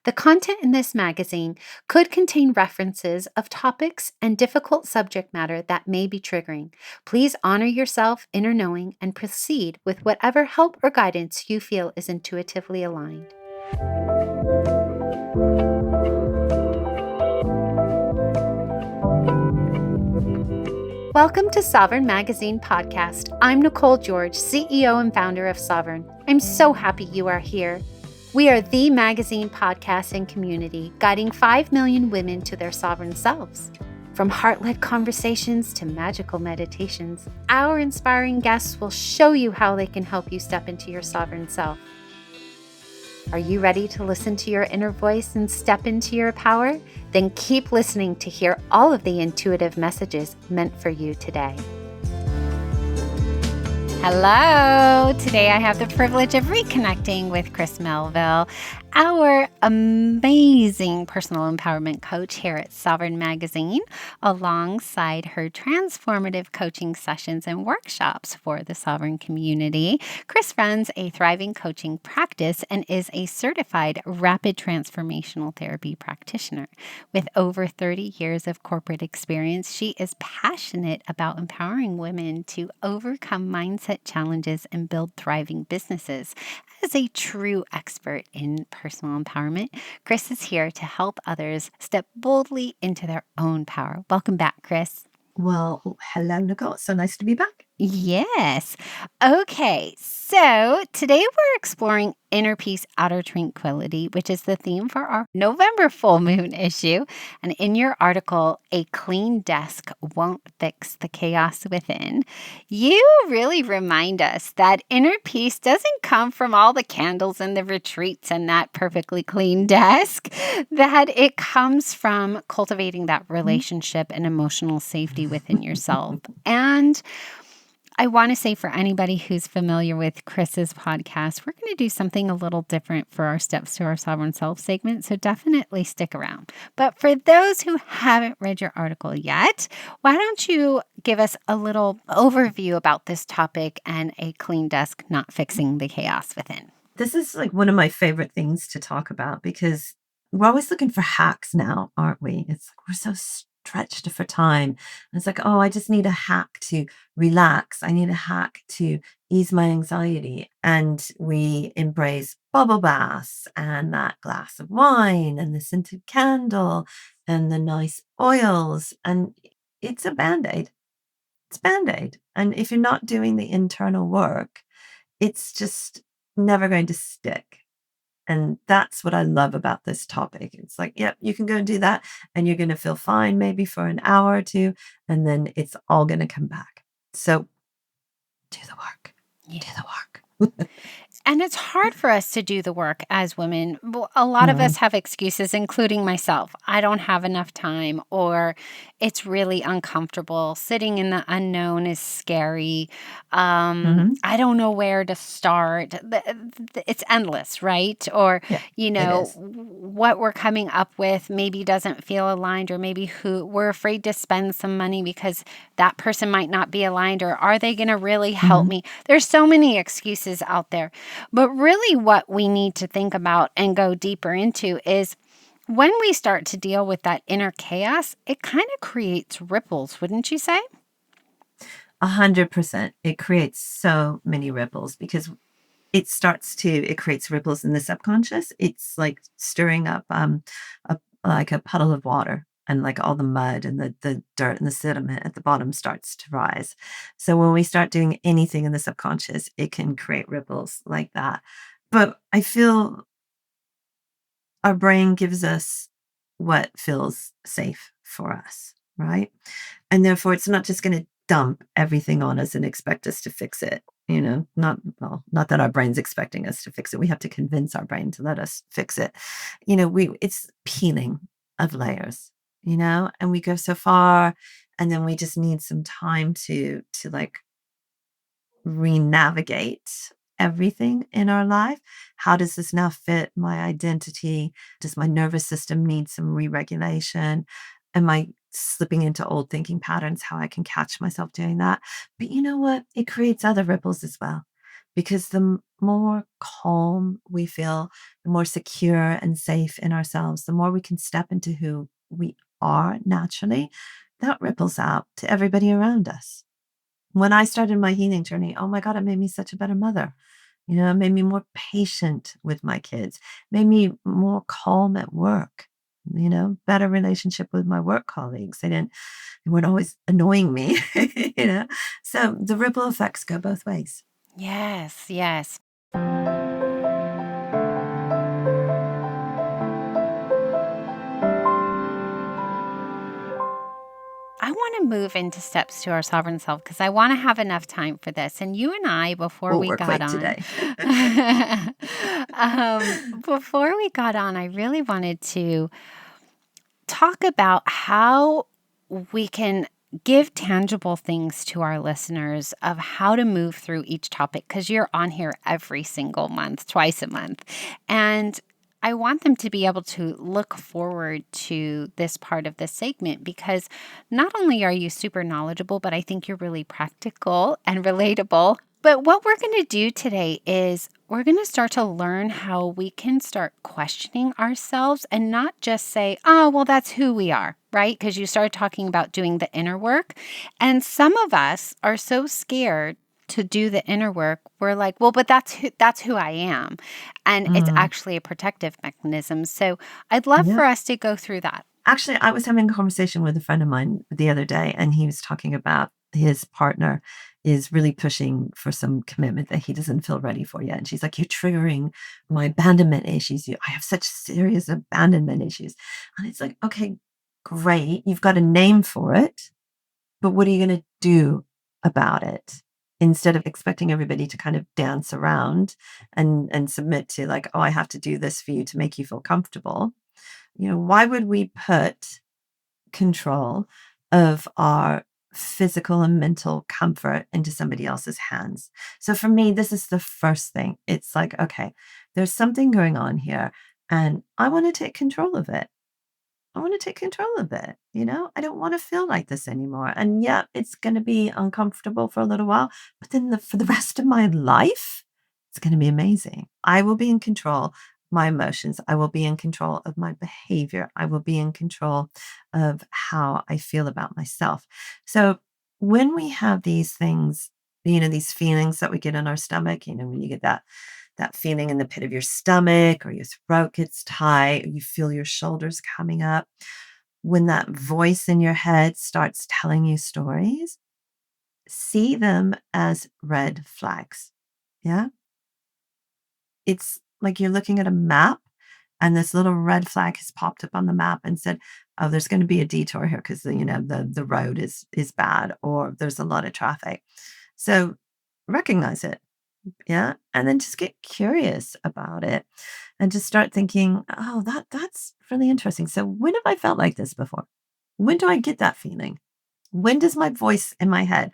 The content in this magazine could contain references of topics and difficult subject matter that may be triggering. Please honor yourself, inner knowing, and proceed with whatever help or guidance you feel is intuitively aligned. Welcome to Sovereign Magazine Podcast. I'm Nicole George, CEO and founder of Sovereign. I'm so happy you are here. We are the magazine podcast and community guiding 5 million women to their sovereign selves. From heart-led conversations to magical meditations, our inspiring guests will show you how they can help you step into your sovereign self. Are you ready to listen to your inner voice and step into your power? Then keep listening to hear all of the intuitive messages meant for you today. Hello! Today I have the privilege of reconnecting with Chris Melville, our amazing personal empowerment coach here at Sovereign Magazine, alongside her transformative coaching sessions and workshops for the Sovereign community. Chris runs a thriving coaching practice and is a certified rapid transformational therapy practitioner. With over 30 years of corporate experience, she is passionate about empowering women to overcome mindset challenges and build thriving businesses. As a true expert in personal empowerment, Chris is here to help others step boldly into their own power. Welcome back, Chris. Well, hello, Nicole. It's so nice to be back. Yes. Okay, so today we're exploring inner peace, outer tranquility, which is the theme for our November full moon issue. And in your article, A Clean Desk Won't Fix the Chaos Within, you really remind us that inner peace doesn't come from all the candles and the retreats and that perfectly clean desk, that it comes from cultivating that relationship and emotional safety within yourself. And I want to say for anybody who's familiar with Chris's podcast, we're going to do something a little different for our Steps to Our Sovereign Self segment, so definitely stick around. But for those who haven't read your article yet, why don't you give us a little overview about this topic and a clean desk not fixing the chaos within? This is like one of my favorite things to talk about because we're always looking for hacks now, aren't we? It's like we're so stretched for time. And it's like, oh, I just need a hack to relax. I need a hack to ease my anxiety. And we embrace bubble baths and that glass of wine and the scented candle and the nice oils. And it's a band-aid. It's band-aid. And if you're not doing the internal work, it's just never going to stick. And that's what I love about this topic. It's like, yep, you can go and do that, and you're going to feel fine maybe for an hour or two, and then it's all going to come back. So do the work. Yeah. Do the work. And it's hard for us to do the work as women. Well, a lot of us have excuses, including myself. I don't have enough time, or it's really uncomfortable. Sitting in the unknown is scary. I don't know where to start. It's endless, right? Or, Yeah, it is. what we're coming up with maybe doesn't feel aligned, or maybe who we're afraid to spend some money because that person might not be aligned, or are they going to really help me? There's so many excuses out there. But really what we need to think about and go deeper into is when we start to deal with that inner chaos, it kind of creates ripples, wouldn't you say? 100%. It creates so many ripples because it creates ripples in the subconscious. It's like stirring up like a puddle of water, and like all the mud and the dirt and the sediment at the bottom starts to rise. So when we start doing anything in the subconscious, it can create ripples like that. But I feel our brain gives us what feels safe for us, right? And therefore, it's not just going to dump everything on us and expect us to fix it. Not that our brain's expecting us to fix it. We have to convince our brain to let us fix it. It's peeling of layers, and we go so far, and then we just need some time to like re-navigate everything in our life. How does this now fit my identity? Does my nervous system need some re-regulation? Am I slipping into old thinking patterns? How I can catch myself doing that? But you know what? It creates other ripples as well. because the more calm we feel, the more secure and safe in ourselves, the more we can step into who we are naturally, that ripples out to everybody around us. When I started my healing journey, oh my God, it made me such a better mother. It made me more patient with my kids, made me more calm at work, better relationship with my work colleagues. They weren't always annoying me, you know. So the ripple effects go both ways. Yes, yes. I want to move into steps to our sovereign self because I want to have enough time for this. And you and I, before We'll we work got quick on, today. I really wanted to talk about how we can give tangible things to our listeners of how to move through each topic because you're on here every single month, twice a month. And I want them to be able to look forward to this part of the segment because not only are you super knowledgeable, but I think you're really practical and relatable. But what we're going to do today is we're going to start to learn how we can start questioning ourselves and not just say, oh, well, that's who we are, right? Because you started talking about doing the inner work. And some of us are so scared to do the inner work. We're like, well, but that's who I am. And it's Mm, actually a protective mechanism. So I'd love yeah. for us to go through that. Actually, I was having a conversation with a friend of mine the other day, and he was talking about his partner is really pushing for some commitment that he doesn't feel ready for yet. And she's like, you're triggering my abandonment issues. I have such serious abandonment issues. And it's like, okay, great. You've got a name for it, but what are you going to do about it? Instead of expecting everybody to kind of dance around and submit to like, oh, I have to do this for you to make you feel comfortable. Why would we put control of our physical and mental comfort into somebody else's hands? So for me, this is the first thing. It's like, okay, there's something going on here and I want to take control of it. I want to take control of it. I don't want to feel like this anymore. And yeah, it's going to be uncomfortable for a little while, but then for the rest of my life, it's going to be amazing. I will be in control of my emotions. I will be in control of my behavior. I will be in control of how I feel about myself. So when we have these things, these feelings that we get in our stomach, when you get that feeling in the pit of your stomach or your throat gets tight, or you feel your shoulders coming up, when that voice in your head starts telling you stories, see them as red flags. Yeah. It's like you're looking at a map and this little red flag has popped up on the map and said, oh, there's going to be a detour here because the road is bad or there's a lot of traffic. So recognize it. Yeah. And then just get curious about it and just start thinking, oh, that's really interesting. So when have I felt like this before? When do I get that feeling? When does my voice in my head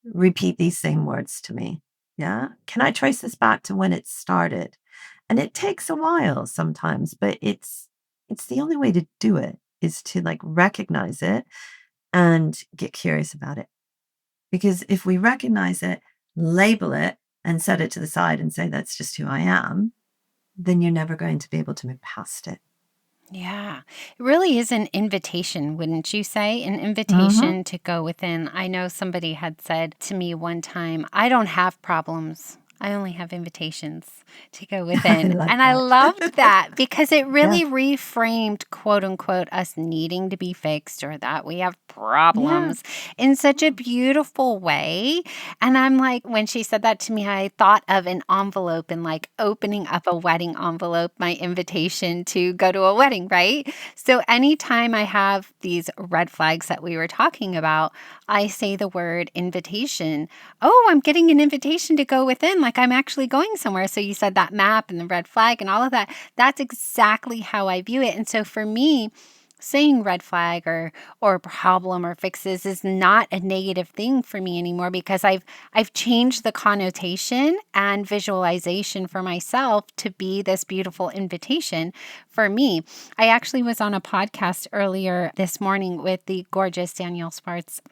repeat these same words to me? Yeah. Can I trace this back to when it started? And it takes a while sometimes, but it's the only way to do it is to like recognize it and get curious about it. Because if we recognize it, label it, and set it to the side and say, that's just who I am, then you're never going to be able to move past it. Yeah, it really is an invitation, wouldn't you say? An Mhm. invitation to go within. I know somebody had said to me one time, I don't have problems. I only have invitations to go I within. like And I that. loved that because it Yeah. really reframed, quote unquote, us needing to be fixed or that we have Yeah. problems in such a beautiful way. And I'm like, when she said that to me, I thought of an envelope and like opening up a wedding envelope, my invitation to go to a wedding, right? So anytime I have these red flags that we were talking about, I say the word invitation. Oh, I'm getting an invitation to go within, like I'm actually going somewhere. So you said that map and the red flag and all of that. That's exactly how I view it. And so for me, saying red flag or problem or fixes is not a negative thing for me anymore because I've changed the connotation and visualization for myself to be this beautiful invitation for me. I actually was on a podcast earlier this morning with the gorgeous Danielle Sparts,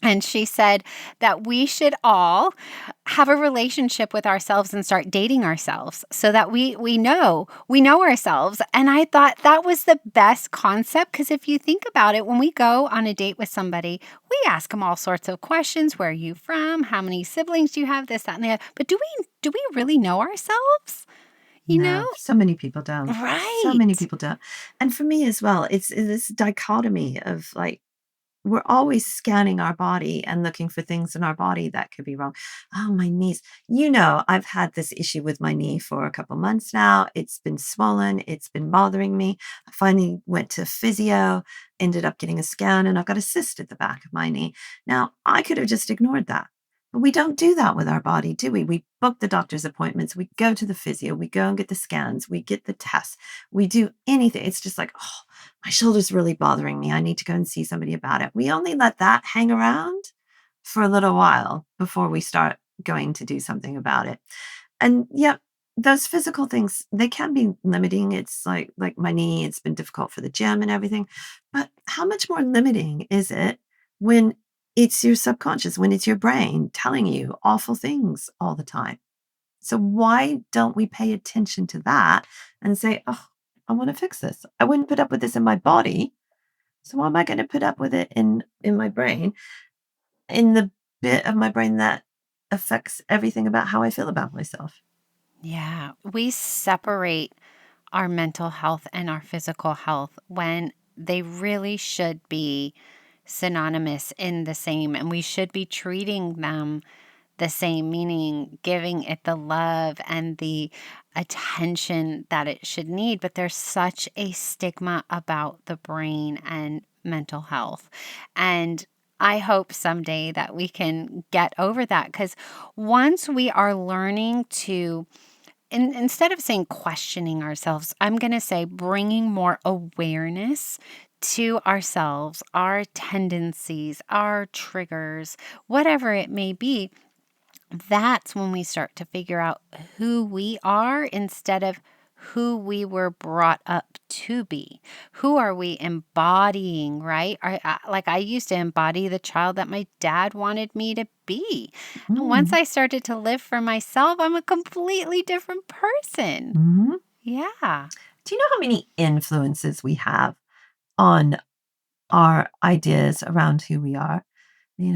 And she said that we should all have a relationship with ourselves and start dating ourselves so that we know ourselves. And I thought that was the best concept, because if you think about it, when we go on a date with somebody, we ask them all sorts of questions. Where are you from? How many siblings do you have? This, that, and the other. But do we really know ourselves? You know? No, so many people don't. So many Right. people don't. And for me as well, it's this dichotomy of like, we're always scanning our body and looking for things in our body that could be wrong. Oh, my knees. I've had this issue with my knee for a couple months now. It's been swollen. It's been bothering me. I finally went to physio, ended up getting a scan, and I've got a cyst at the back of my knee. Now, I could have just ignored that. But we don't do that with our body, do we? We book the doctor's appointments. We go to the physio. We go and get the scans. We get the tests. We do anything. It's just like, oh, my shoulder's really bothering me. I need to go and see somebody about it. We only let that hang around for a little while before we start going to do something about it. And yep, those physical things, they can be limiting. It's like my knee, it's been difficult for the gym and everything. But how much more limiting is it when it's your subconscious, when it's your brain telling you awful things all the time? So why don't we pay attention to that and say, "Oh, I want to fix this. I wouldn't put up with this in my body. So why am I going to put up with it in my brain, in the bit of my brain that affects everything about how I feel about myself?" Yeah. We separate our mental health and our physical health when they really should be synonymous in the same, and we should be treating them the same, meaning giving it the love and the attention that it should need. But there's such a stigma about the brain and mental health. And I hope someday that we can get over that, because once we are learning to, instead of saying questioning ourselves, I'm going to say bringing more awareness to ourselves, our tendencies, our triggers, whatever it may be. That's when we start to figure out who we are instead of who we were brought up to be. Who are we embodying, right? Like I used to embody the child that my dad wanted me to be. And once Mm, I started to live for myself, I'm a completely different person. mhm. Yeah. Do you know how many influences we have on our ideas around who we are?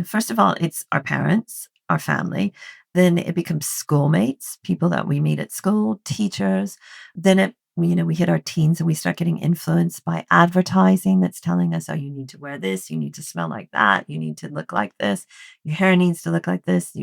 First of all, it's our parents, our family. Then it becomes schoolmates, people that we meet at school, teachers. Then we hit our teens and we start getting influenced by advertising that's telling us, oh, you need to wear this, you need to smell like that, you need to look like this, your hair needs to look like this.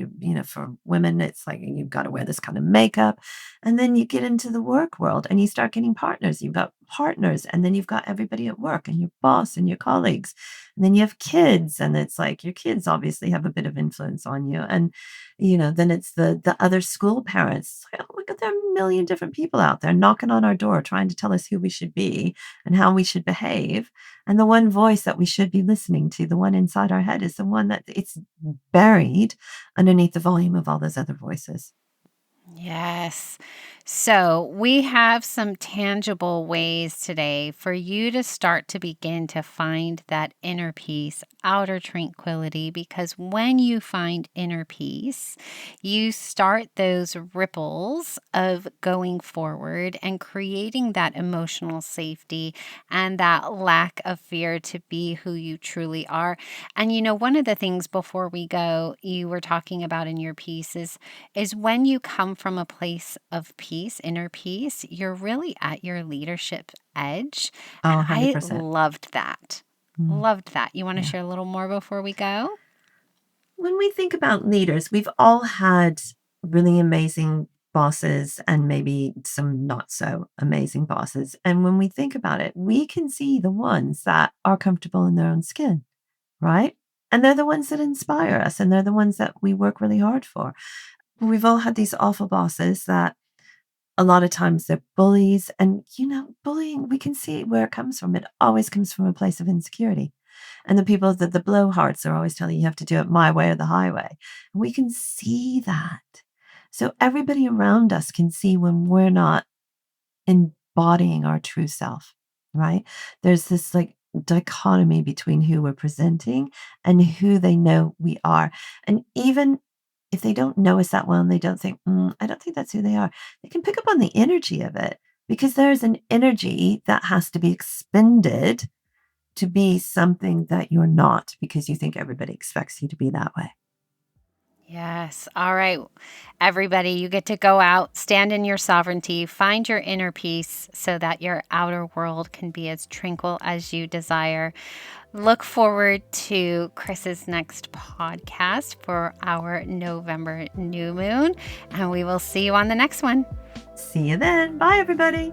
For women, it's like you've got to wear this kind of makeup. And then you get into the work world and you start getting partners. You've got partners, and then you've got everybody at work and your boss and your colleagues. And then you have kids, and it's like your kids obviously have a bit of influence on you. And, then it's the other school parents. It's like, oh my God, there are a million different people out there knocking on our door trying to tell us who we should be and how we should behave. And the one voice that we should be listening to, the one inside our head, is the one that it's buried underneath the volume of all those other voices. Yes. So we have some tangible ways today for you to start to begin to find that inner peace, outer tranquility, because when you find inner peace, you start those ripples of going forward and creating that emotional safety and that lack of fear to be who you truly are. And one of the things before we go, you were talking about in your piece is when you come from a place of peace, inner peace, you're really at your leadership edge. Oh, And I 100%. loved that. Mm, Loved that. You want to yeah. share a little more before we go? When we think about leaders, we've all had really amazing bosses and maybe some not so amazing bosses. And when we think about it, we can see the ones that are comfortable in their own skin, right? And they're the ones that inspire us, and they're the ones that we work really hard for. We've all had these awful bosses that a lot of times they're bullies. And, bullying, we can see where it comes from. It always comes from a place of insecurity. And the people that the blowhards are always telling you have to do it my way or the highway. And we can see that. So everybody around us can see when we're not embodying our true self, right? There's this like dichotomy between who we're presenting and who they know we are. And even if they don't know us that well and they don't think, I don't think that's who they are, they can pick up on the energy of it because there's an energy that has to be expended to be something that you're not because you think everybody expects you to be that way. Yes. All right. Everybody, you get to go out, stand in your sovereignty, find your inner peace so that your outer world can be as tranquil as you desire. Look forward to Chris's next podcast for our November new moon, and we will see you on the next one. See you then. Bye, everybody.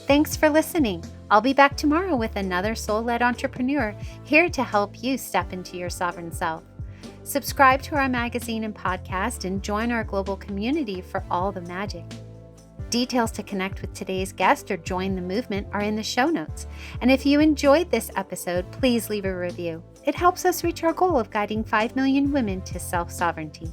Thanks for listening. I'll be back tomorrow with another soul-led entrepreneur here to help you step into your sovereign self. Subscribe to our magazine and podcast and join our global community for all the magic. Details to connect with today's guest or join the movement are in the show notes. And if you enjoyed this episode, please leave a review. It helps us reach our goal of guiding 5 million women to self-sovereignty.